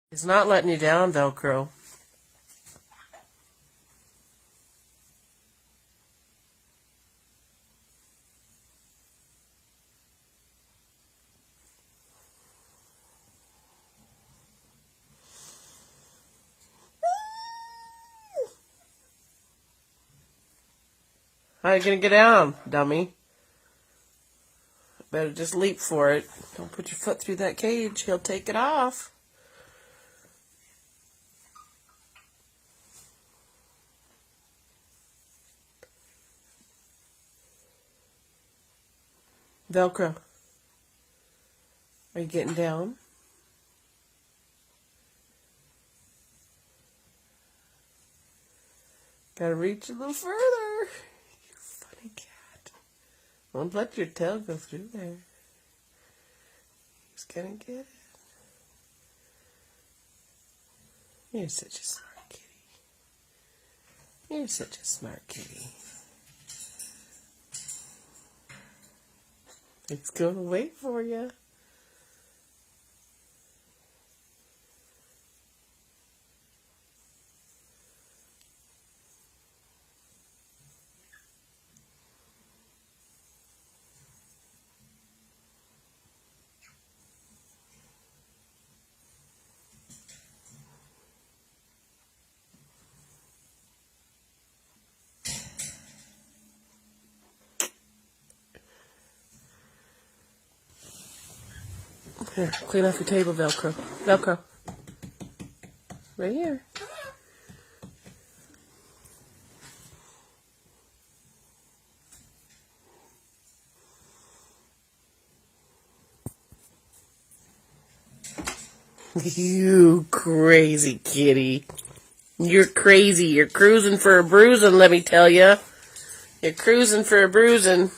It's not letting you down, Velcro. How are you going to get down, dummy? Better just leap for it. Don't put your foot through that cage. He'll take it off. Velcro. Are you getting down? Gotta reach a little further. You funny cat. Don't let your tail go through there. He's gonna get it. You're such a smart kitty. You're such a smart kitty. It's gonna wait for you. Here, clean off your table, Velcro. Velcro. Right here. You crazy kitty. You're crazy. You're cruising for a bruising, let me tell ya. You're cruising for a bruising.